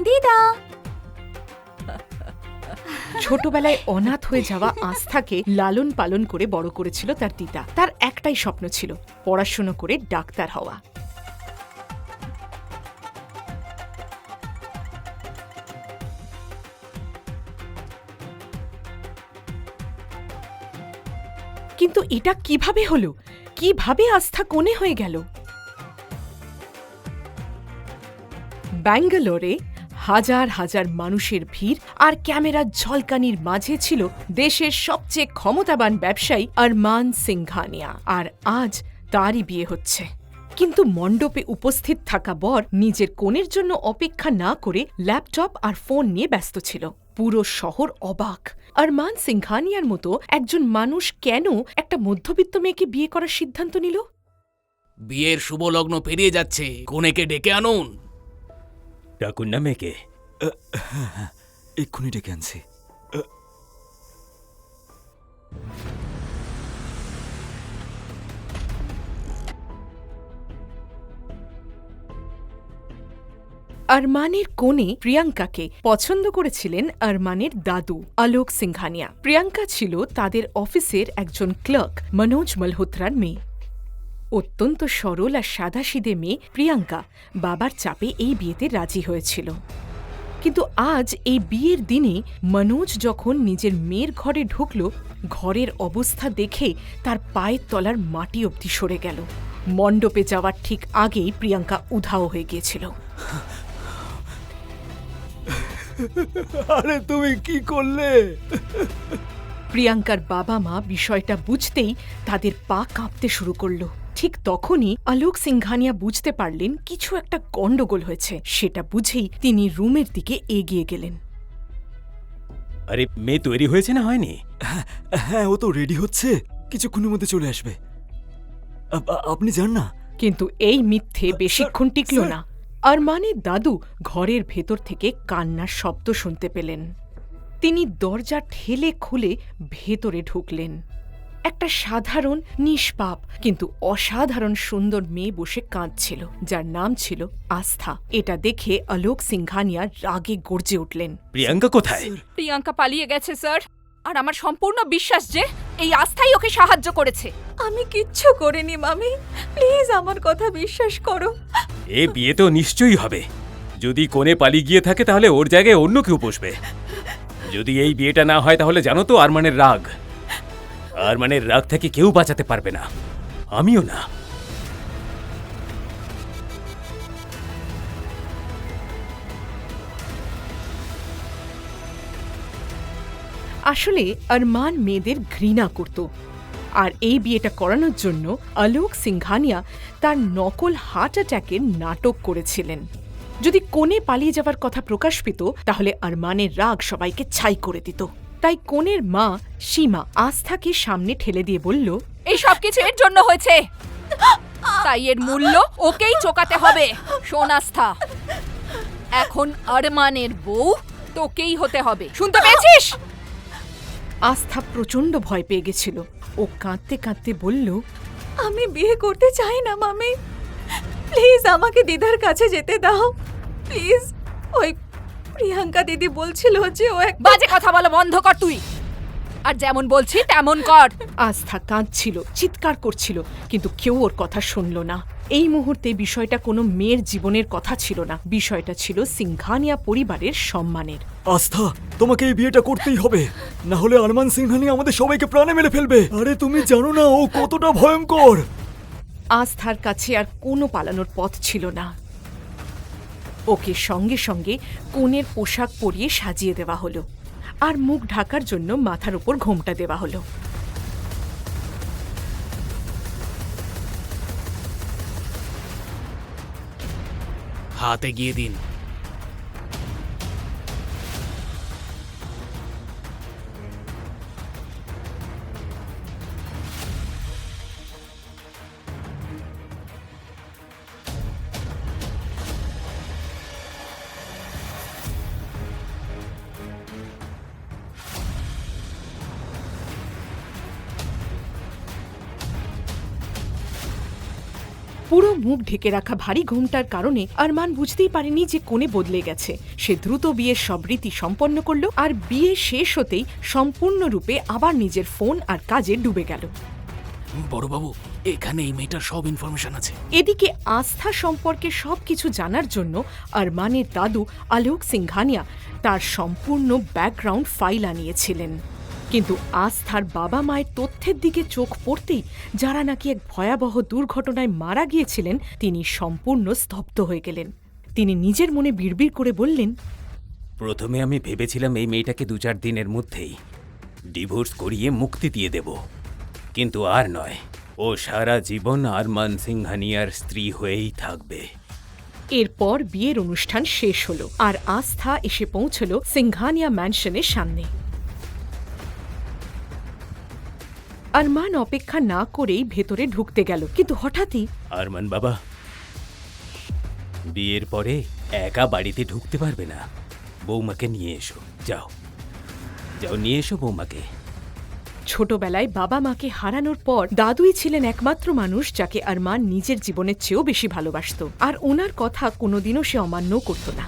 দিদা। ছোটবেলায় অনাথ হয়ে যাওয়া আস্থাকে লালন পালন করে বড় করেছিল তার দিদা। তার একটাই স্বপ্ন ছিল, পড়াশুনো করে ডাক্তার হওয়া। কিন্তু এটা কিভাবে হলো? কিভাবে আস্থা কোণে হয়ে গেল? ব্যাঙ্গালোরে হাজার হাজার মানুষের ভিড় আর ক্যামেরার ঝলকানির মাঝে ছিল দেশের সবচেয়ে ক্ষমতাবান ব্যবসায়ী আরমান সিংঘানিয়া। আর আজ তারই বিয়ে হচ্ছে। কিন্তু মণ্ডপে উপস্থিত থাকা বর নিজের কনের জন্য অপেক্ষা না করে ল্যাপটপ আর ফোন নিয়ে ব্যস্ত ছিল। পুরো শহর অবাক। আরমান সিংঘানিয়ার মতো একজন মানুষ কেন একটা মধ্যবিত্ত মেয়েকে বিয়ে করার সিদ্ধান্ত নিল? বিয়ের শুভ লগ্ন পেরিয়ে যাচ্ছে, কনেকে ডেকে আনুন। ডাকুন না মেয়েকে। এক্ষুনি ডেকে আনছি। আরমানের কনে প্রিয়াঙ্কাকে পছন্দ করেছিলেন আরমানের দাদু আলোক সিংঘানিয়া। প্রিয়াঙ্কা ছিল তাদের অফিসের একজন ক্লার্ক মনোজ মালহোত্রার মেয়ে। অত্যন্ত সরল আর সাদাসিধে মেয়ে প্রিয়াঙ্কা বাবার চাপে এই বিয়েতে রাজি হয়েছিল। কিন্তু আজ এই বিয়ের দিনে মনোজ যখন নিজের মেয়ের ঘরে ঢুকল, ঘরের অবস্থা দেখে তার পায়ের তলার মাটি অবধি সরে গেল। মণ্ডপে যাওয়ার ঠিক আগেই প্রিয়াঙ্কা উধাও হয়ে গিয়েছিল। আরে তুমি কি করলে? প্রিয়াঙ্কার বাবা মা বিষয়টা বুঝতেই তাদের পা কাঁপতে শুরু করল। ঠিক তখনই আলোক সিংঘানিয়া বুঝতে পারলেন কিছু একটা গন্ডগোল হয়েছে। সেটা বুঝেই তিনি রুমের দিকে এগিয়ে গেলেন। আরে মেয়ে তৈরি হয়েছে না হয়নি? হ্যাঁ, ও তো রেডি হচ্ছে, কিছুক্ষণের মধ্যে চলে আসবে। আপনি যান না। কিন্তু এই মিথ্যে বেশিক্ষণ টিকল না। আরমানের দাদু ঘরের ভেতর থেকে কান্নার শব্দ শুনতে পেলেন। তিনি দরজা ঠেলে খুলে ভেতরে ঢুকলেন। একটা সাধারণ নিষ্পাপ কিন্তু অসাধারণ সুন্দর মেয়ে বসে কাঁদছিল, যার নাম ছিল আস্থা। এটা দেখে আলোক সিংঘানিয়া রাগে গর্জে উঠলেন। প্রিয়াঙ্কা কোথায়? প্রিয়াঙ্কা পালিয়ে গেছে স্যার, আর আমার সম্পূর্ণ বিশ্বাস যে এই আস্থাই ওকে সাহায্য করেছে। আমি কিচ্ছু করিনি মামি, প্লিজ আমার কথা বিশ্বাস করো। এ বিয়ে তো নিশ্চয়ই হবে। যদি কোণে পালিয়ে গিয়ে থাকে তাহলে ওর জায়গায় অন্য কেউ বসবে। যদি এই বিয়েটা না হয় তাহলে জানো তো আরমানের রাগ থেকে কেউ বাঁচাতে পারবে না, আমিও না। আসলে আরমান মেয়েদের ঘৃণা করত, আর এই বিয়েটা করানোর জন্য আলোক সিংঘানিয়া তার নকল হার্ট অ্যাটাকের নাটক করেছিলেন। যদি কোণে পালিয়ে যাওয়ার কথা প্রকাশ পেত তাহলে আরমানের রাগ সবাইকে ছাই করে দিত। তাই কোণের মা সীমা আস্থাকে সামনে ঠেলে দিয়ে বলল, এই সব কিছু এর জন্য হয়েছে, তাই এর মূল্য ওকেই চোকাতে হবে। শোন আস্থা, এখন আরমানের বউ তোকেই হতে হবে, শুনতে পেয়েছিস? আস্থা প্রচণ্ড ভয় পেয়ে গেছিল। ও কাঁদতে কাঁদতে বলল, আমি বিয়ে করতে চাই না মামি, প্লিজ আমাকে দিদার কাছে যেতে দাও প্লিজ। ওই প্রিয়াঙ্কা দিদি বলছিল যে ও এক বাজে কথা বলা বন্ধ কর তুই, আর যেমন বলছি তেমন কর। আস্থা কাঁদছিল, চিৎকার করছিল, কিন্তু কেউ ওর কথা শুনল না। এই মুহূর্তে বিষয়টা কোনো মেয়ের জীবনের কথা ছিল না, বিষয়টা ছিল সিংঘানিয়া পরিবারের সম্মানের। আস্থা, তোমাকে এই বিয়েটা করতেই হবে, না হলে আরমান সিংহানি আমাদের সবাইকে প্রাণে মেরে ফেলবে। আরে তুমি জানো না ও কতটা ভয়ঙ্কর। আস্থার কাছে আর কোনো পালানোর পথ ছিল না। ওকে সঙ্গে সঙ্গে কনের পোশাক পরিয়ে সাজিয়ে দেওয়া হলো, আর মুখ ঢাকার জন্য মাথার উপর ঘোমটা দেওয়া হলো। হাত এগিয়ে দিন। পুরো মুখ ঢেকে রাখা ভারী ঘোমটার কারণে আরমান বুঝতেই পারেনি যে কোণে বদলে গেছে। সে দ্রুত বিয়ের সব রীতি সম্পন্ন করল আর বিয়ে শেষ হতেই সম্পূর্ণরূপে আবার নিজের ফোন আর কাজে ডুবে গেল। বড়বাবু, এখানে এই মেয়েটার সব ইনফরমেশন আছে। এদিকে আস্থা সম্পর্কে সবকিছু জানার জন্য আরমানের দাদু আলোক সিংঘানিয়া তার সম্পূর্ণ ব্যাকগ্রাউন্ড ফাইল আনিয়েছিলেন। কিন্তু আস্থার বাবা মায়ের তথ্যের দিকে চোখ পড়তেই, যারা নাকি এক ভয়াবহ দুর্ঘটনায় মারা গিয়েছিলেন, তিনি সম্পূর্ণ স্তব্ধ হয়ে গেলেন। তিনি নিজের মনে বিড়বিড় করে বললেন, প্রথমে আমি ভেবেছিলাম এই মেয়েটাকে 2-4 দিনের মধ্যেই ডিভোর্স করিয়ে মুক্তি দিয়ে দেব, কিন্তু আর নয়। ও সারা জীবন আরমান সিংহানিয়ার স্ত্রী হয়েই থাকবে। এরপর বিয়ের অনুষ্ঠান শেষ হলো আর আস্থা এসে পৌঁছল সিংঘানিয়া ম্যানশনের সামনে। আরমান অপেক্ষা না করেই ভেতরে ঢুকতে গেল, কিন্তু হঠাৎই আরমান বাবা, বিয়ের পরে একা বাড়িতে ঢুকতে পারবে না। বৌমাকে নিয়ে এসো। যাও যাও, নিয়ে এসো বৌমাকে। ছোটবেলায় বাবা মাকে হারানোর পর দাদুই ছিলেন একমাত্র মানুষ যাকে আরমান নিজের জীবনের চেয়েও বেশি ভালোবাসত, আর ওনার কথা কোনোদিনও সে অমান্য করত না।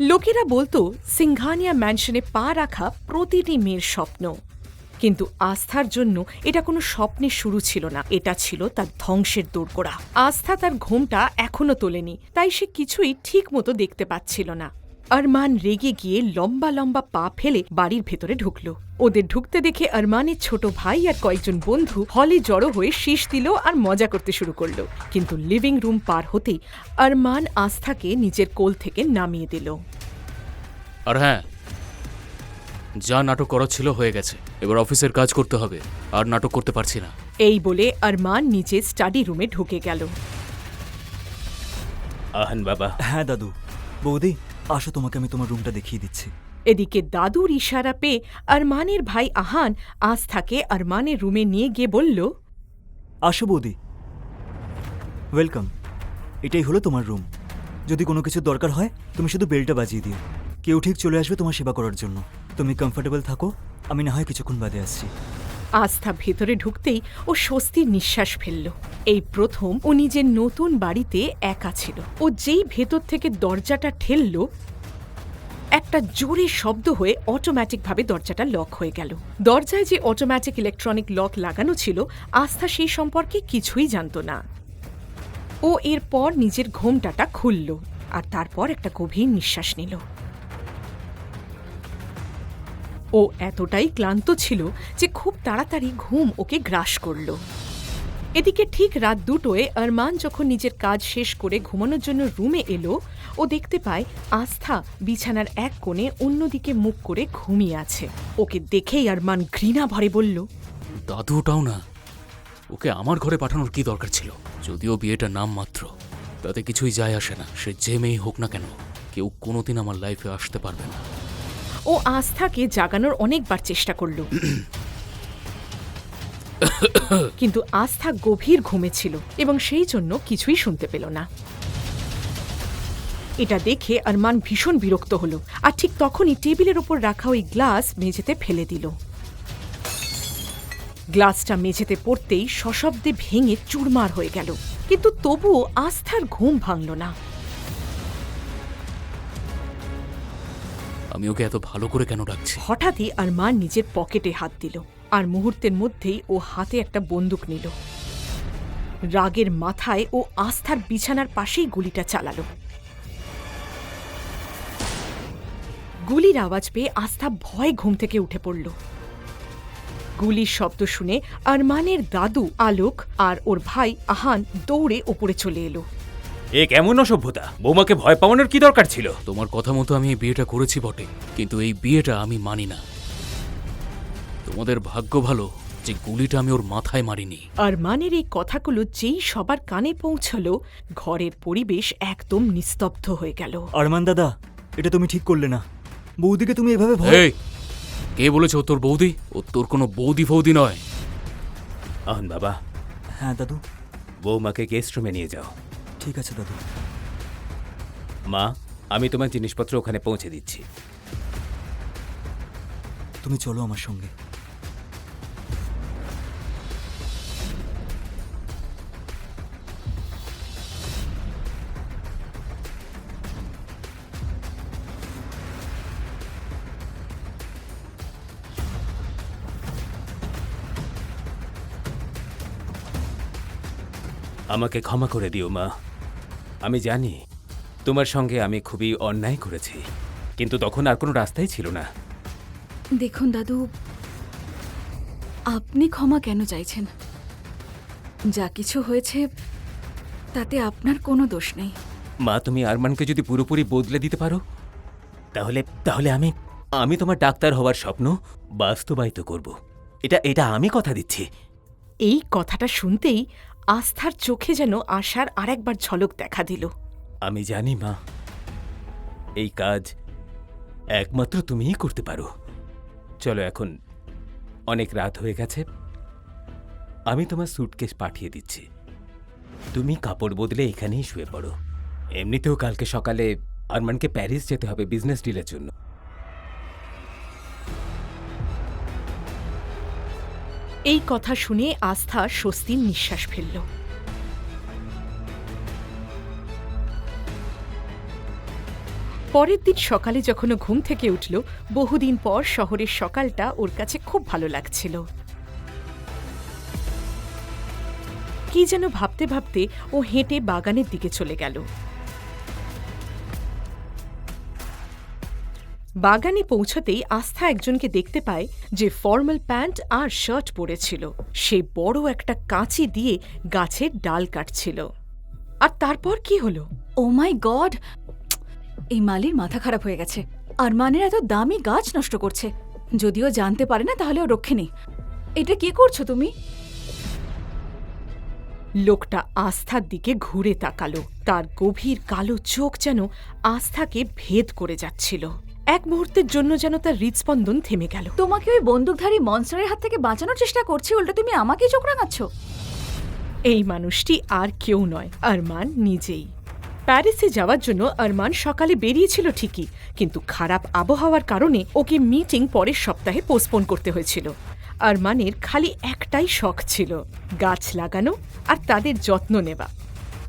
লোকেরা বলতো সিংঘানিয়া ম্যানশনে পা রাখা প্রতিটি মেয়ের স্বপ্ন, কিন্তু আস্থার জন্য এটা কোনো স্বপ্নের শুরু ছিল না, এটা ছিল তার ধ্বংসের দোরগোড়া। আস্থা তার ঘুমটা এখনো তোলেনি, তাই সে কিছুই ঠিক মতো দেখতে পাচ্ছিল না। আরমান রেগে গিয়ে লম্বা লম্বা পা ফেলে বাড়ির ভেতরে ঢুকল। ওদের ঢুকতে দেখে আরমানের ছোট ভাই আর কয়েকজন বন্ধু হলে জড়ো হয়ে শীষ দিল আর মজা করতে শুরু করল, কিন্তু লিভিং রুম পার হতেই আরমান আস্থাকে নিজের কোল থেকে নামিয়ে দিল। আর হ্যাঁ, যা নাটক করা ছিল হয়ে গেছে, এবার অফিসের কাজ করতে হবে, আর নাটক করতে পারছি না। এই বলে আরমান নিজের স্টাডি রুমে ঢুকে গেল। আহান বাবা। হ্যাঁ দাদু। বৌদি, আসো, তোমাকে আমি তোমার রুমটা দেখিয়ে দিচ্ছি। এদিকে দাদুর ইশারা পেয়ে আরমানের ভাই আহান আস্থাকে আরমানের রুমে নিয়ে গিয়ে বলল, আসো বৌদি, ওয়েলকাম। এটাই হলো তোমার রুম। যদি কোনো কিছু দরকার হয় তুমি শুধু বেলটা বাজিয়ে দিও, কেউ ঠিক চলে আসবে তোমার সেবা করার জন্য। তুমি কমফোর্টেবল থাকো, আমি না হয় কিছুক্ষণ বাদে আসছি। আস্থা ভেতরে ঢুকতেই ও স্বস্তির নিঃশ্বাস ফেলল। এই প্রথম ও নিজের নতুন বাড়িতে একা ছিল। ও যেই ভেতর থেকে দরজাটা ঠেলল, একটা জোরে শব্দ হয়ে অটোম্যাটিকভাবে দরজাটা লক হয়ে গেল। দরজায় যে অটোম্যাটিক ইলেকট্রনিক লক লাগানো ছিল, আস্থা সেই সম্পর্কে কিছুই জানত না। ও এরপর নিজের ঘোমটাটা খুলল আর তারপর একটা গভীর নিঃশ্বাস নিল। ও এতটাই ক্লান্ত ছিল যে খুব তাড়াতাড়ি ঘুম ওকে গ্রাস করল। এদিকে ঠিক রাত 2টোয় আরমান যখন নিজের কাজ শেষ করে ঘুমানোর জন্য রুমে এলো, ও দেখতে পায় আস্থা বিছানার এক কোণে অন্যদিকে মুখ করে ঘুমিয়ে আছে। ওকে দেখেই আরমান ঘৃণা ভরে বলল, দাদুটাও না, ওকে আমার ঘরে পাঠানোর কি দরকার ছিল? যদিও বিয়েটা নাম মাত্র, তাতে কিছুই যায় আসে না। সে যে মেয়ে হোক না কেন, কেউ কোনোদিন আমার লাইফে আসতে পারবে না। ও আস্থাকে জাগানোর অনেকবার চেষ্টা করল, কিন্তু আস্থা গভীর ঘুমে ছিল এবং সেই জন্য কিছুই শুনতে পেল না। এটা দেখে আরমান ভীষণ বিরক্ত হল, আর ঠিক তখনই টেবিলের ওপর রাখা ওই গ্লাস মেঝেতে ফেলে দিল। গ্লাসটা মেঝেতে পড়তেই সশব্দে ভেঙে চুরমার হয়ে গেল, কিন্তু তবুও আস্থার ঘুম ভাঙল না। আমি ওকে এত ভালো করে কেন ডাকছি? হঠাৎই আরমান নিজের পকেটে হাত দিল, আর মুহূর্তের মধ্যেই ও হাতে একটা বন্দুক নিল। রাগের মাথায় ও আস্থার বিছানার পাশেই গুলিটা চালালো। গুলির আওয়াজ পেয়ে আস্থা ভয়ে ঘুম থেকে উঠে পড়ল। গুলির শব্দ শুনে আরমানের দাদু আলোক আর ওর ভাই আহান দৌড়ে ওপরে চলে এলো। এ কেমন অসভ্যতা! বৌমাকে ভয় পাওয়ানোর কি দরকার ছিল? তোমার কথা মতো আমি এই বিয়েটা করেছি বটে, কিন্তু এই বিয়েটা আমি মানি না। তোমাদের ভাগ্য ভালো যে গুলিটা আমি ওর মাথায় মারিনি। আরমানের এই কথাগুলো যেই সবার কানে পৌঁছলো, ঘরের পরিবেশ একদম নিস্তব্ধ হয়ে গেল। আরমান দাদা, এটা তুমি ঠিক করলে না। বৌদিকে তুমি এভাবে ভয়... এই, কে বলেছে ও তোর বৌদি? ও তোর কোনো বৌদি ফৌদি নয়। আহান বাবা। হ্যাঁ দাদু। বৌমাকে গেস্ট রুমে নিয়ে যাও। ঠিক আছে দাদু। মা, আমি তোমার জিনিসপত্র ওখানে পৌঁছে দিচ্ছি। তুমি চলো আমার সঙ্গে। আমাকে ক্ষমা করে দিও মা। আমি জানি তোমার সঙ্গে আমি খুবই অন্যায় করেছি, কিন্তু তখন আর কোনো রাস্তাই ছিল না। দেখুন দাদু, আপনি ক্ষমা কেন চাইছেন? যা কিছু হয়েছে তাতে আপনার কোনো দোষ নেই। মা, তুমি আরমানকে যদি পুরোপুরি বদলে দিতে পারো তাহলে তাহলে আমি আমি তোমার ডাক্তার হওয়ার স্বপ্ন বাস্তবায়িত করব। এটা আমি কথা দিচ্ছি। এই কথাটা শুনতেই আস্থার চোখে যেন আশার আরেকবার ঝলক দেখা দিল। আমি জানি মা, এই কাজ একমাত্র তুমিই করতে পারো। চলো, এখন অনেক রাত হয়ে গেছে, আমি তোমার স্যুটকেস পাঠিয়ে দিচ্ছি। তুমি কাপড় বদলে এখানেই শুয়ে পড়ো। এমনিতেও কালকে সকালে আরমানকে প্যারিস যেতে হবে বিজনেস ডিলের জন্য। এই কথা শুনে আস্থা স্বস্তির নিঃশ্বাস ফেলল। পরের দিন সকালে যখন ও ঘুম থেকে উঠল, বহুদিন পর শহরের সকালটা ওর কাছে খুব ভালো লাগছিল। কি যেন ভাবতে ভাবতে ও হেঁটে বাগানের দিকে চলে গেল। বাগানে পৌঁছতেই আস্থা একজনকে দেখতে পায় যে ফর্মাল প্যান্ট আর শার্ট পরেছিল। সে বড় একটা কাঁচি দিয়ে গাছের ডাল কাটছিল। আর তারপর কি হলো? ও মাই গড, এই মালির মাথা খারাপ হয়ে গেছে। আরমানের এত দামি গাছ নষ্ট করছে। যদিও জানতে পারে না তাহলে ও রক্ষে নেই। এটা কি করছো তুমি? লোকটা আস্থার দিকে ঘুরে তাকালো। তার গভীর কালো চোখ যেন আস্থাকে ভেদ করে যাচ্ছিল। এক মুহূর্তের জন্য যেন তার হৃদস্পন্দন থেমে গেল। তোমাকে ওই বন্দুকধারী মনস্টারের হাত থেকে বাঁচানোর চেষ্টা করছি, উল্টো তুমি আমাকেই চোখ রাঙাচ্ছ। এই মানুষটি আর কেউ নয়, আরমান নিজেই। প্যারিসে যাওয়ার জন্য আরমান সকালে বেরিয়েছিল ঠিকই, কিন্তু খারাপ আবহাওয়ার কারণে ওকে মিটিং পরের সপ্তাহে পোস্টপোন করতে হয়েছিল। আরমানের খালি একটাই শখ ছিল, গাছ লাগানো আর তাদের যত্ন নেওয়া।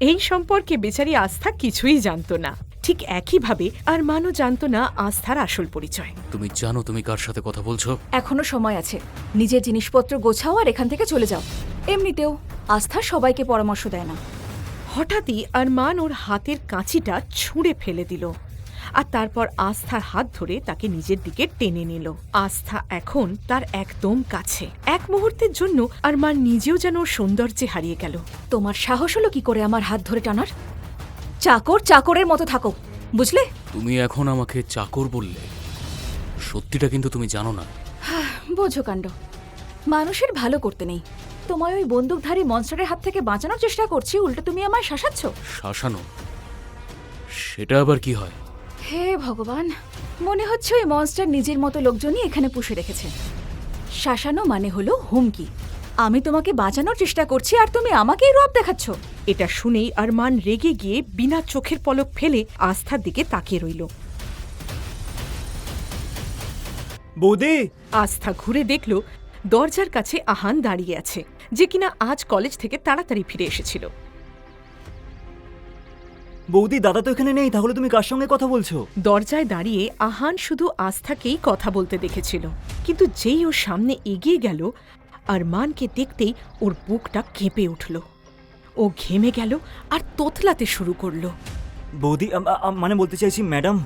এই সম্পর্কে বেচারি আস্থা কিছুই জানত না। ঠিক একইভাবে আরমানও জানত না আস্থার আসল পরিচয়। তুমি জানো তুমি কার সাথে কথা বলছো? এখনো সময় আছে। নিজের জিনিসপত্র গোছাও আর এখান থেকে চলে যাও। এমনিতেও আস্থা সবাইকে পরামর্শ দেয় না। হঠাৎই আরমান ওর হাতের কাঁচিটা ছুঁড়ে ফেলে দিল আর তারপর আস্থার হাত ধরে তাকে নিজের দিকে টেনে নিল। আস্থা এখন তার একদম কাছে। এক মুহূর্তের জন্য আরমান নিজেও যেন ওর সৌন্দর্যে হারিয়ে গেল। তোমার সাহস হলো কি করে আমার হাত ধরে টানার? চাকর চাকরের মতো থাকো, বুঝলে? তুমি এখন আমাকে চাকর বললে, সত্যিটা কিন্তু তুমি জানো না। বোঝো কাণ্ড, মানুষের ভালো করতে নেই। তোমায় ওই বন্দুকধারী মনস্টারের হাত থেকে বাঁচানোর চেষ্টা করছি, উল্টো তুমি আমায় শাসাচ্ছ। শাসানো? সেটা আবার কি হয়? হে ভগবান, মনে হচ্ছে ওই মনস্টার নিজের মতো লোকজনই এখানে পুষে রেখেছে। শাসানো মানে হলো হুমকি। আমি তোমাকে বাঁচানোর চেষ্টা করছি আর তুমি আমাকেই রব দেখাচ্ছ। এটা শুনেই আরমান রেগে গিয়ে বিনা চোখের পলক ফেলে আস্থার দিকে তাকিয়ে রইল। বৌদি! আস্থা ঘুরে দেখল দরজার কাছে আহান দাঁড়িয়ে আছে, যে কিনা আজ কলেজ থেকে তাড়াতাড়ি ফিরে এসেছিল। বৌদি, দাদা তো এখানে নেই, তাহলে তুমি কার সঙ্গে কথা বলছো? দরজায় দাঁড়িয়ে আহান শুধু আস্থাকেই কথা বলতে দেখেছিল, কিন্তু যেই ওর সামনে এগিয়ে গেল, আরমানকে দেখতেই ওর বুকটা কেঁপে উঠল। ও ঘেমে গেল আর তোতলাতে শুরু করলো। বৌদি, মানে বলতে চাইছি ম্যাডাম,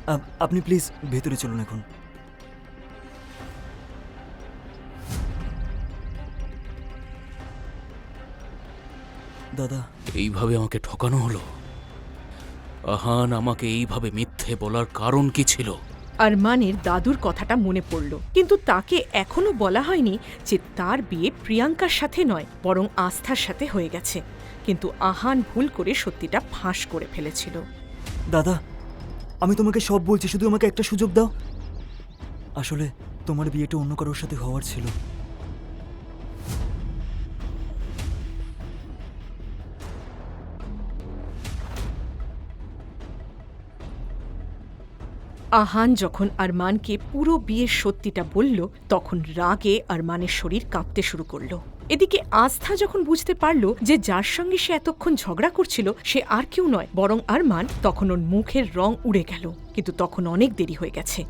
আপনি প্লিজ ভেতরে চলুন এখন। দাদা, এইভাবে আমাকে ঠকানো হলো? আহান আমাকে এইভাবে মিথ্যে বলার কারণ কি ছিল? আরমানের দাদুর কথাটা মনে পড়ল, কিন্তু তাকে এখনো বলা হয়নি যে তার বিয়ে প্রিয়াঙ্কার সাথে নয়, বরং আস্থার সাথে হয়ে গেছে। কিন্তু আহান ভুল করে সত্যিটা ফাঁস করে ফেলেছিল। দাদা, আমি তোমাকে সব বলছি, শুধু আমাকে একটা সুযোগ দাও। আসলে তোমার বিয়েটা অন্য কারোর সাথে হওয়ার ছিল। আহান যখন আরমানকে পুরো বিয়ের সত্যিটা বলল, তখন রাগে আরমানের শরীর কাঁপতে শুরু করলো। এদিকে আস্থা যখন বুঝতে পারল যে যার সঙ্গে সে এতক্ষণ ঝগড়া করছিল সে আর কেউ নয় বরং আরমান, তখন ওর মুখের রং উড়ে গেল। কিন্তু তখন অনেক দেরি হয়ে গেছে।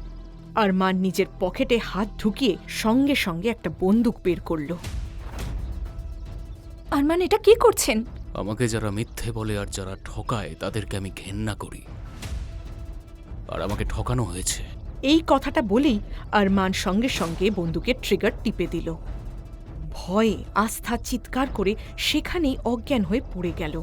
আরমান নিজের পকেটে হাত ঢুকিয়ে সঙ্গে সঙ্গে একটা বন্দুক বের করল। আরমান, এটা কি করছেন? আমাকে যারা মিথ্যে বলে আর যারা ঠকায় তাদেরকে আমি ঘেন্না করি, আর আমাকে ঠকানো হয়েছে। এই কথাটা বলেই আরমান সঙ্গে সঙ্গে বন্দুকের ট্রিগার টিপে দিল। ভয়ে আস্থা চিৎকার করে সেখানেই অজ্ঞান হয়ে পড়ে গেল।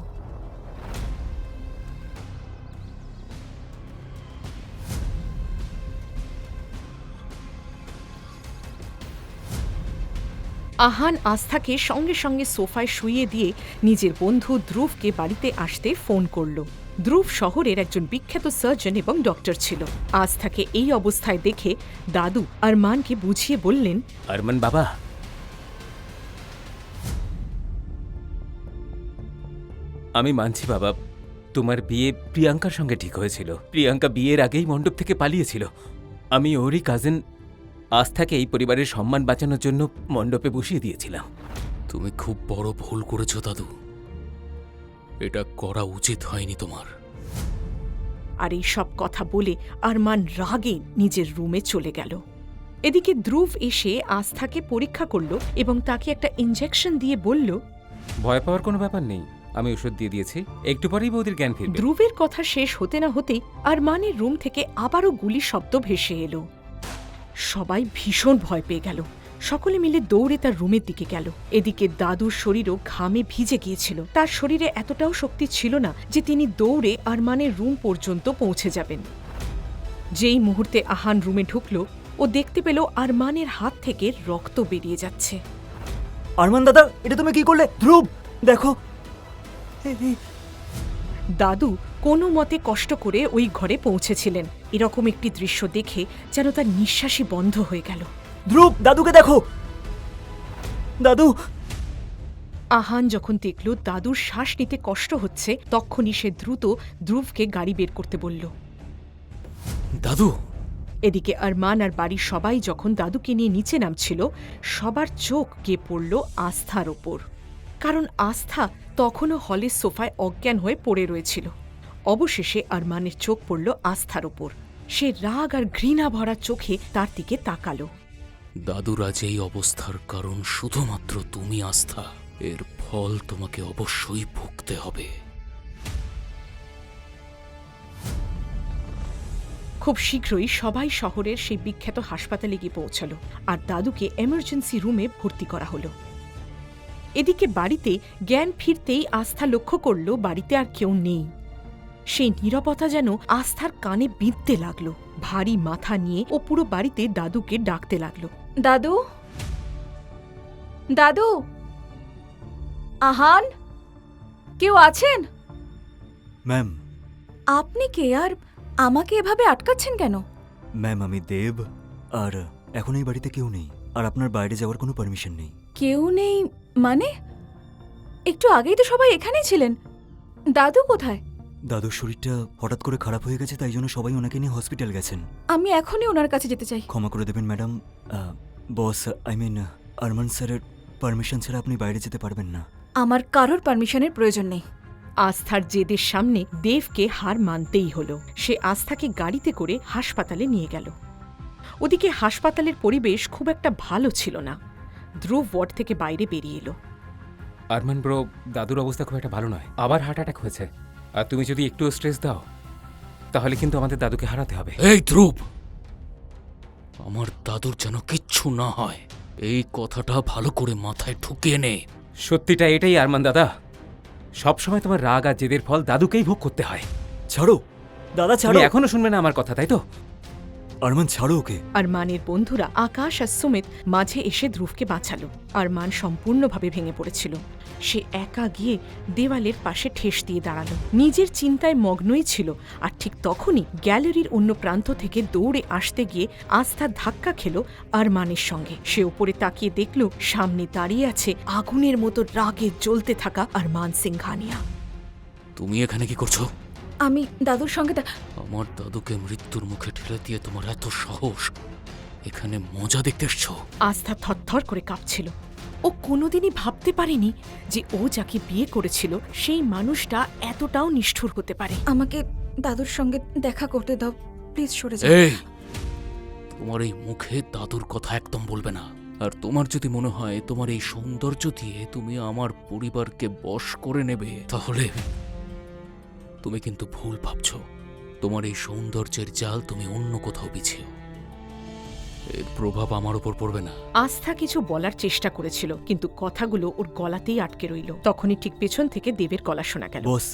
আহান আস্থাকে সঙ্গে সঙ্গে সোফায় শুইয়ে দিয়ে নিজের বন্ধু ধ্রুবকে বাড়িতে আসতে ফোন করল। ধ্রুব শহরের একজন বিখ্যাত সার্জন এবং ডক্টর ছিল। আস্থাকে এই অবস্থায় দেখে দাদু আরমানকে বুঝিয়ে বললেন, আরমান বাবা, আমি মানছি বাবা, তোমার বিয়ে প্রিয়াঙ্কার সঙ্গে ঠিক হয়েছিল। প্রিয়াঙ্কা বিয়ের আগেই মণ্ডপ থেকে পালিয়েছিল। আমি ওরই কাজিন আস্থাকে এই পরিবারের সম্মান বাঁচানোর জন্য মণ্ডপে বসিয়ে দিয়েছিলাম। তুমি খুব বড় ভুল করেছো দাদু, এটা করা উচিত হয়নি তোমার। আর এই সব কথা বলে আরমান রাগে নিজের রুমে চলে গেল। এদিকে ধ্রুব এসে আস্থাকে পরীক্ষা করল এবং তাকে একটা ইনজেকশন দিয়ে বলল, ভয় পাওয়ার কোনো ব্যাপার নেই, আমি ওষুধ দিয়ে দিয়েছি, একটু পরেই বৌদির জ্ঞান ফিরবে। ধ্রুবের কথা শেষ হতে না হতেই আরমানের রুম থেকে আবারও গুলি শব্দ ভেসে এলো। সবাই ভীষণ ভয় পেয়ে গেল। সকলে মিলে দৌড়ে তার রুমের দিকে গেল। এদিকে দাদুর শরীরও ঘামে ভিজে গিয়েছিল। তার শরীরে এতটাও শক্তি ছিল না যে তিনি দৌড়ে আরমানের রুম পর্যন্ত পৌঁছে যাবেন। যেই মুহূর্তে আহান রুমে ঢুকল, ও দেখতে পেল আরমানের হাত থেকে রক্ত বেরিয়ে যাচ্ছে। আরমান দাদা, এটা তুমি কি করলে? ধ্রুব দেখো। দাদু কোনো মতে কষ্ট করে ওই ঘরে পৌঁছেছিলেন। এরকম একটি দৃশ্য দেখে যেন তার নিঃশ্বাসই বন্ধ হয়ে গেল। ধ্রুব, দাদুকে দেখো। দাদু। আহান যখন দেখল দাদুর শ্বাস নিতে কষ্ট হচ্ছে, তখনই সে দ্রুত ধ্রুবকে গাড়ি বের করতে বলল। দাদু, এদিকে আরমান আর বাড়ির সবাই যখন দাদুকে নিয়ে নিচে নামছিল, সবার চোখ গিয়ে পড়ল আস্থার ওপর। কারণ আস্থা তখনও হলের সোফায় অজ্ঞান হয়ে পড়ে রয়েছিল। অবশেষে আরমানের চোখ পড়ল আস্থার ওপর। সে রাগ আর ঘৃণা ভরা চোখে তার দিকে তাকালো। দাদুর আজ এই অবস্থার কারণ শুধুমাত্র তুমি আস্থা। এর ফল তোমাকে অবশ্যই ভুগতে হবে। খুব শীঘ্রই সবাই শহরের সেই বিখ্যাত হাসপাতালে গিয়ে পৌঁছালো আর দাদুকে এমার্জেন্সি রুমে ভর্তি করা হলো। এদিকে বাড়িতে জ্ঞান ফিরতেই আস্থা লক্ষ্য করল বাড়িতে আর কেউ নেই। সেই নীরবতা যেন আস্থার কানে বিঁধতে লাগলো। ভারী মাথা নিয়ে ও পুরো বাড়িতে দাদুকে ডাকতে লাগলো। দাদু, দাদু, আহান, কেউ আছেন? ম্যাম। আপনি কে আর আমাকে এভাবে আটকাচ্ছেন কেন? ম্যাম, আমি দেব, আর এখন এই বাড়িতে কেউ নেই, আর আপনার বাইরে যাওয়ার কোনো পারমিশন নেই। কেউ নেই মানে? একটু আগেই তো সবাই এখানেই ছিলেন। দাদু কোথায়? দাদুর শরীরটা হঠাৎ করে খারাপ হয়ে গেছে, তাই জন্য সবাই ওনাকে নিয়ে হসপিটাল গেছেন। আমি এখনই ওনার কাছে যেতে চাই। ক্ষমা করে দেবেন ম্যাডাম, বস, আরমান স্যারের পারমিশন ছাড়া আপনি বাইরে যেতে পারবেন না। আমার কারোর পারমিশনের প্রয়োজন নেই। আস্থার জেদের সামনে দেবকে হার মানতেই হলো। সে আস্থাকে গাড়িতে করে হাসপাতালে নিয়ে গেল। ওদিকে হাসপাতালের পরিবেশ খুব একটা ভালো ছিল না। ধ্রুব ওয়ার্ড থেকে বাইরে বেরিয়ে এলো। আরমান ব্রো, দাদুর অবস্থা খুব একটা ভালো নয়, আবার হার্ট অ্যাটাক হয়েছে। আর তুমি যদি একটু স্ট্রেস দাও তাহলে কিন্তু আমাদের দাদুকে হারাতে হবে। এই ধ্রুব, আমার দাদুর যেন কিচ্ছু না হয়, এই কথাটা ভালো করে মাথায় ঢুকিয়ে নে। সত্যিটা এটাই আরমান দাদা, সবসময় তোমার রাগ আর জেদের ফল দাদুকেই ভোগ করতে হয়। ছাড়ো দাদা, তুমি ছাড়ো। এখনো শুনবে না আমার কথা, তাই তো? আরমান, ছাড়ো ওকে। আরমানের বন্ধুরা আকাশ আর সুমিত মাঝে এসে ধ্রুবকে বাঁচালো। আরমান সম্পূর্ণভাবে ভেঙে পড়েছিল। সে একা গিয়ে দেওয়ালের পাশে ঠেস দিয়ে দাঁড়ালো। নিজের চিন্তায় মগ্নই ছিল। আর ঠিক তখনই গ্যালারির অন্য প্রান্ত থেকে দৌড়ে আসতে গিয়ে আস্থা ধাক্কা খেল আরমানের সঙ্গে। সে উপরে তাকিয়ে দেখল সামনে দাঁড়িয়ে আছে আগুনের মতো রাগে জ্বলতে থাকা আরমান সিংঘানিয়া। তুমি এখানে কি করছো? আমি দাদুর সঙ্গে আমার দাদুকে মৃত্যুর মুখে ঠেলে দিয়ে তোমার এত সাহস! এখানে মজা দেখতে এসছো? আস্থা থরথর করে কাঁপছিল। ও কোনোদিনই ভাবতে পারেনি যে ও যাকে বিয়ে করেছিল সেই মানুষটা এতটাও নিষ্ঠুর হতে পারে। আমাকে দাদুর সঙ্গে দেখা করতে দাও, প্লিজ সরে যাও। এই, তোমার এই মুখে দাদুর কথা একদম বলবে না। আর তোমার যদি মনে হয় তোমার এই সৌন্দর্য দিয়ে তুমি আমার পরিবারকে বশ করে নেবে, তাহলে তুমি কিন্তু ভুল ভাবছ। তোমার এই সৌন্দর্যের জাল তুমি অন্য কোথাও বিছিও, এর প্রভাব আমার উপর পড়বে না। আস্থা কিছু বলার চেষ্টা করেছিল, কিন্তু কথাগুলো ওর গলাতেই আটকে রইল। তখনই ঠিক পেছন থেকে দেবের গলা শোনা গেল। বস,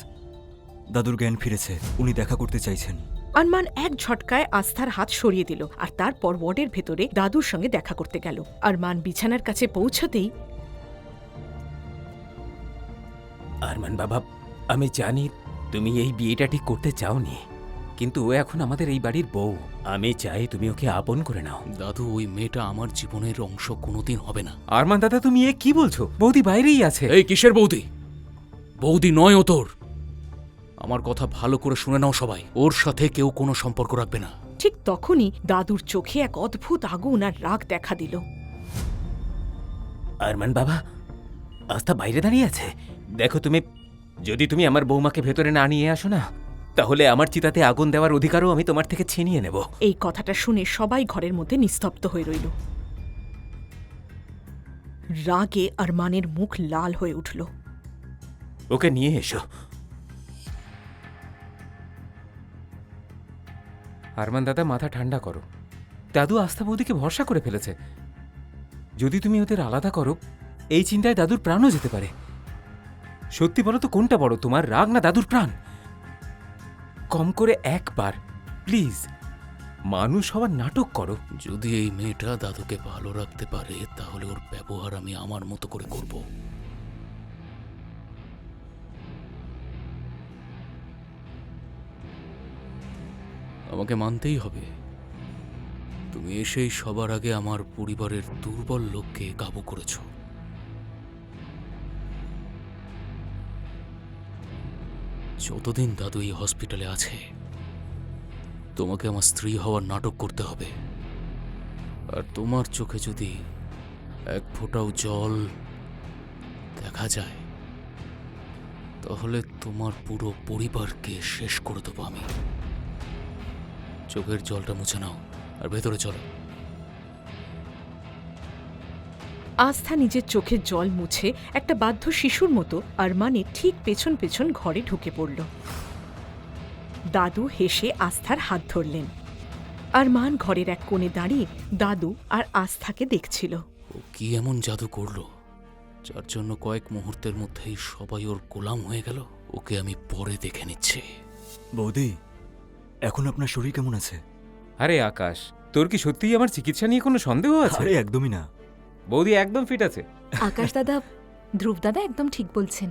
দাদুর জ্ঞান ফিরেছে, উনি দেখা করতে চাইছেন। আরমান এক ঝটকায় আস্থার হাত সরিয়ে দিল আর তারপর ওয়ার্ডের ভেতরে দাদুর সঙ্গে দেখা করতে গেল। আরমান বিছানার কাছে পৌঁছতেই আরমান বাবা, আমি জানি তুমি এই বিয়েটা ঠিক করতে চাওনি, কিন্তু ও এখন আমাদের এই বাড়ির বউ। আমি চাই তুমি ওকে আপন করে নাও। দাদু, ওই মেয়েটা আমার জীবনের অংশ কোনোদিন হবে না। আরমান দাদা, তুমি এ কি বলছো? বৌদি বাইরেই আছে। এই কিসের বৌদি? বৌদি নয় ও তোর। আমার কথা ভালো করে শুনে নাও সবাই, ওর সাথে কেউ কোনো সম্পর্ক রাখবে না। ঠিক তখনই দাদুর চোখে এক অদ্ভুত আগুন আর রাগ দেখা দিল। আরমান বাবা, আস্থা বাইরে দাঁড়িয়ে আছে। দেখো, যদি তুমি আমার বৌমাকে ভেতরে না নিয়ে আসো না, তাহলে আমার চিতাতে আগুন দেওয়ার অধিকারও আমি তোমার থেকে ছিনিয়ে নেব। এই কথাটা শুনে সবাই ঘরের মধ্যে নিস্তব্ধ হয়ে রইল। রাগে আরমানের মুখ লাল হয়ে উঠল। ওকে নিয়ে এসো। আরমান দাদা, মাথা ঠান্ডা করো। দাদু আস্থা বৌদিকে ভরসা করে ফেলেছে। যদি তুমি ওদের আলাদা করো, এই চিন্তায় দাদুর প্রাণও যেতে পারে। সত্যি বলো তো, কোনটা বড়, তোমার রাগ না দাদুর প্রাণ? কম করে একবার প্লিজ মানুষ হওয়ার নাটক করো। যদি এই মেয়েটা দাদুকে ভালো রাখতে পারে, তাহলে ওর ব্যবহার আমি আমার মতো করে করব। আমাকে মানতেই হবে, তুমি এসেই সবার আগে আমার পরিবারের দুর্বল লোককে কাবু করেছ। যতদিন দাদু এই হসপিটালে আছে, তোমাকে আমার স্ত্রী হওয়ার নাটক করতে হবে। আর তোমার চোখে যদি এক ফোঁটাও জল দেখা যায়, তাহলে তোমার পুরো পরিবারকে শেষ করে দেবো আমি। চোখের জলটা মুছে নাও আর ভেতরে চলো। আস্থা নিজের চোখের জল মুছে একটা বাধ্য শিশুর মতো আরমানের ঠিক পেছন পেছন ঘরে ঢুকে পড়ল। দাদু হেসে আস্থার হাত ধরলেন। আরমান ঘরের এক কোণে দাঁড়িয়ে দাদু আর আস্থাকে দেখছিল। ও কি এমন জাদু করলো যার জন্য কয়েক মুহূর্তের মধ্যেই সবাই ওর গোলাম হয়ে গেল? ওকে আমি পরে দেখে নিচ্ছি। বৌদি, এখন আপনার শরীর কেমন আছে? আরে আকাশ, তোর কি সত্যিই আমার চিকিৎসা নিয়ে কোনো সন্দেহ আছে? আরে একদমই না। বৌদি একদম ফিট আছে। আকাশ দাদা, ধ্রুব দাদা একদম ঠিক বলছেন।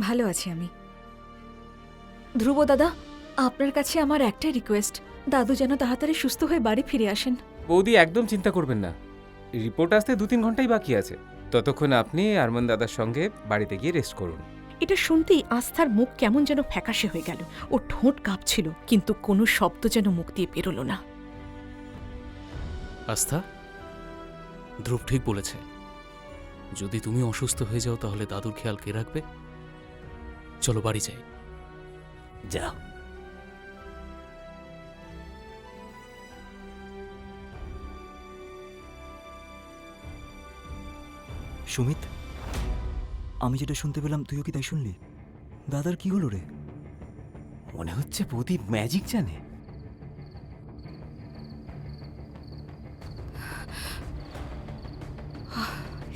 ভালো আছি আমি। ধ্রুব দাদা, আপনার কাছে আমার একটাই রিকোয়েস্ট, দাদু যেন তাড়াতাড়ি সুস্থ হয়ে বাড়ি ফিরে আসেন। বৌদি একদম চিন্তা করবেন না, রিপোর্ট আসতে 2-3 ঘন্টাই বাকি আছে। ততক্ষণ আপনি আরমান দাদার সঙ্গে বাড়িতে গিয়ে রেস্ট করুন। এটা শুনতেই আস্থার মুখ কেমন যেন ফ্যাকাশে হয়ে গেল। ও ঠোঁট কাঁপছিল, কিন্তু কোনো শব্দ যেন মুখ দিয়ে বেরোল না। আস্থা, ধ্রুব ঠিক বলেছে। যদি তুমি অসুস্থ হয়ে যাও, তাহলে দাদুর খেয়াল কে রাখবে? চলো বাড়ি যাই। যাও। সুমিত, আমি যেটা শুনতে পেলাম তুইও কি তাই শুনলি? দাদার কি হলো রে? মনে হচ্ছে বৌদি ম্যাজিক জানে।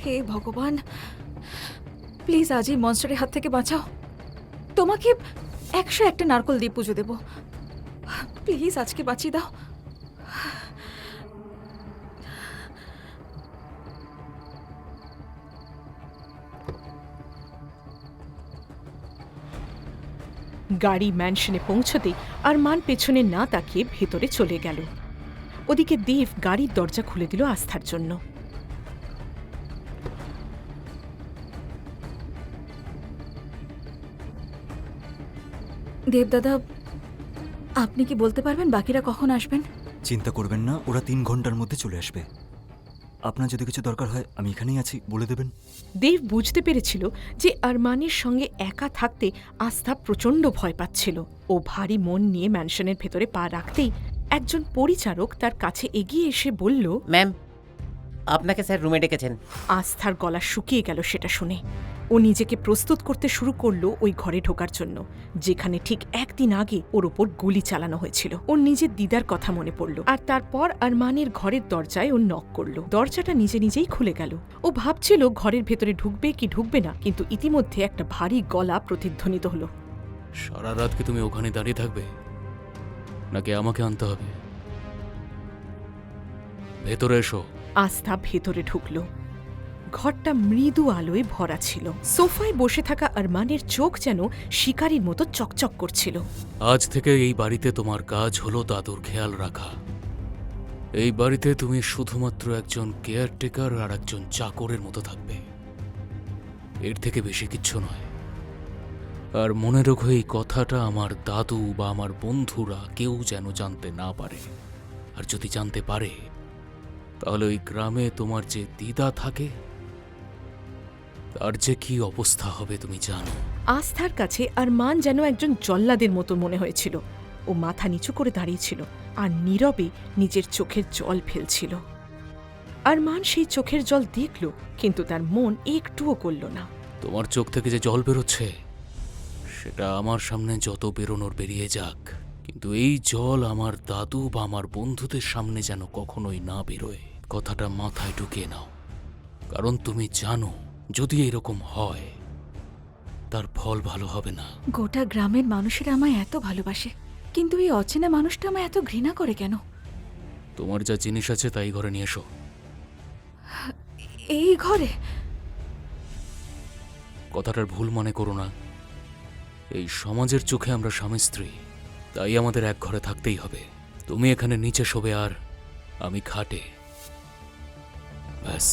হে ভগবান, প্লিজ আজ এই মনস্টারের হাত থেকে বাঁচাও। তোমাকে 101টা নারকল দিয়ে পুজো দেব। প্লিজ আজকে বাঁচিয়ে দাও। গাড়ি ম্যানশনে পৌঁছতেই আরমান পেছনে না তাকিয়ে ভেতরে চলে গেল। ওদিকে দেব গাড়ির দরজা খুলে দিল আস্থার জন্য। দেবদাদা, আপনি কি বলতে পারবেন বাকিরা কখন আসবেন? চিন্তা করবেন না, ওরা 3 ঘন্টার মধ্যে চলে আসবে। আপনার যদি কিছু দরকার হয় আমি এখানেই আছি, বলে দেবেন। দেব বুঝতে পেরেছিল যে আরমানের সঙ্গে একা থাকতে আস্থা প্রচণ্ড ভয় পাচ্ছিল। ও ভারী মন নিয়ে ম্যানশনের ভেতরে পা রাখতেই একজন পরিচারক তার কাছে এগিয়ে এসে বলল, ম্যাম, আপনাকে স্যার রুমে ডেকেছেন। আস্থার গলা শুকিয়ে গেল সেটা শুনে। ও নিজেকে প্রস্তুত করতে শুরু করলো ওই ঘরে ঢোকার জন্য, যেখানে ঠিক একদিন আগে ওর ওপর গুলি চালানো হয়েছিল। ওর নিজের দিদার কথা মনে পড়ল, আর তারপর আরমানের ঘরের দরজায় ও নক করল। দরজাটা নিজে নিজেই খুলে গেল। ও ভাবছিল ঘরের ভেতরে ঢুকবে কি ঢুকবে না, কিন্তু ইতিমধ্যে একটা ভারী গলা প্রতিধ্বনিত হলো। সারা রাত কি তুমি ওখানে দাঁড়িয়ে থাকবে, নাকি আমাকে আনতে হবে? ভেতরে এসো। আস্থা ভেতরে ঢুকল। ঘরটা মৃদু আলোয় ভরা ছিল। সোফায় বসে থাকা আরমানের চোখ যেন শিকারীর মতো চকচক করছিল। আজ থেকে এই বাড়িতে তোমার কাজ হলো দাদুর খেয়াল রাখা। এই বাড়িতে তুমি শুধুমাত্র একজন কেয়ারটেকার আর একজন চাকরের মতো থাকবে, এর থেকে বেশি কিচ্ছু নয়। আর মনে রেখো, এই কথাটা আমার দাদু বা আমার বন্ধুরা কেউ যেন জানতে না পারে। আর যদি জানতে পারে, তাহলে ওই গ্রামে তোমার যে দিদা থাকে তার যে কি অবস্থা হবে তুমি জানো। আস্থার কাছে আরমান যেন একজন জল্লাদের মতো মনে হয়েছিল। ও মাথা নিচু করে দাঁড়িয়েছিল আর নীরবে নিজের চোখের জল ফেলছিল। আরমান সেই চোখের জল দেখল, কিন্তু তার মন একটুও গলল না। তোমার চোখ থেকে যে জল বেরোচ্ছে সেটা আমার সামনে যত বেরোনোর বেরিয়ে যাক, কিন্তু এই জল আমার দাদু বা আমার বন্ধুদের সামনে যেন কখনোই না বেরোয়। কথাটা মাথায় ঢুকিয়ে নাও, কারণ তুমি জানো যদি এরকম হয় তার ফল ভালো হবে না। গোটা গ্রামের মানুষেরা আমায় এত ভালোবাসে, কিন্তু এই অচেনা মানুষটা আমায় এত ঘৃণা করে কেন? তোমার যা জিনিস আছে তাই ঘরে নিয়ে এসো। এই ঘরে? কথাটার ভুল মনে করো না। এই সমাজের চোখে আমরা স্বামী স্ত্রী, তাই আমাদের এক ঘরে থাকতেই হবে। তুমি এখানে নিচে শোবে আর আমি খাটে, ব্যাস।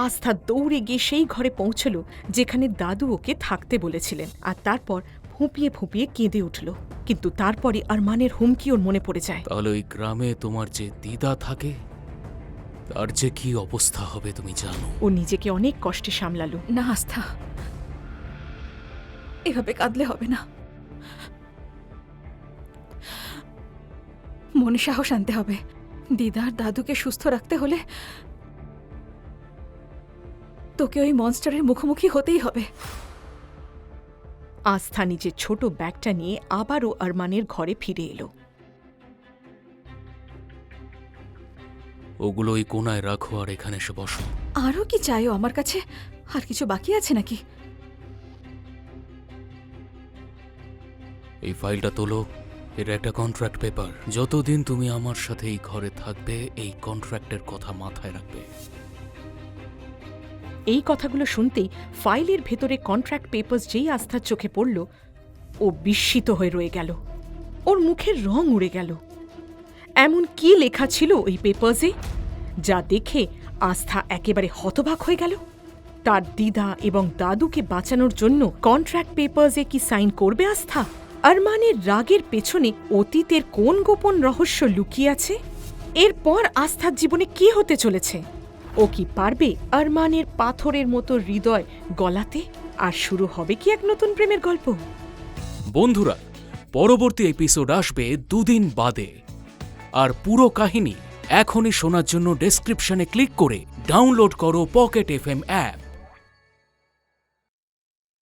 আস্থা দৌড়ে গিয়ে সেই ঘরে পৌঁছল যেখানে দাদু ওকে থাকতে বলেছিলেন, আর তারপর ফুঁপিয়ে ফুঁপিয়ে কেঁদে উঠল। কিন্তু তারপরে আরমানের হুমকি ওর মনে পড়ে যায়। তাহলে ওই গ্রামে তোমার যে দিদা থাকে তার যে কি অবস্থা হবে তুমি জানো। ও নিজেকে অনেক কষ্টে সামলালো। না আস্থা, এভাবে কাঁদলে হবে না। মনে সাহস আনতে হবে। দিদার দাদুকে সুস্থ রাখতে হলে তোকে ওই মনস্টারের মুখোমুখি হতেই হবে। আস্থা নিজের ছোট ব্যাগটা নিয়ে আবারও আরমানের ঘরে ফিরে এলো। ওগুলো ওই কোনায় রাখো আর এখানে এসে বসো। আরও কি চাইও আমার কাছে? আর কিছু বাকি আছে নাকি? এই ফাইলটা তোলো, এটা একটা কন্ট্রাক্ট পেপার। যতদিন তুমি আমার সাথে এই ঘরে থাকবে এই কন্ট্রাক্টের কথা মাথায় রাখবে। এই কথাগুলো শুনতেই ফাইলের ভেতরে কন্ট্রাক্ট পেপারস যেই আস্থার চোখে পড়ল, ও বিস্মিত হয়ে রয়ে গেল। ওর মুখের রং উড়ে গেল। এমন কি লেখা ছিল ওই পেপারসে যা দেখে আস্থা একেবারে হতবাক হয়ে গেল? তার দিদা এবং দাদুকে বাঁচানোর জন্য কন্ট্রাক্ট পেপারসে কি সাইন করবে আস্থা? আরমানের রাগের পেছনে অতীতের কোন গোপন রহস্য লুকিয়ে আছে? এরপর আস্থার জীবনে কি হতে চলেছে? ও কি পারবে আরমানের পাথরের মতো হৃদয় গলাতে? আর শুরু হবে কি এক নতুন প্রেমের গল্প? বন্ধুরা, পরবর্তী এপিসোড আসবে 2 দিন বাদে। আর পুরো কাহিনী এখনই শোনার জন্য ডেসক্রিপশনে ক্লিক করে ডাউনলোড করো পকেট FM অ্যাপ।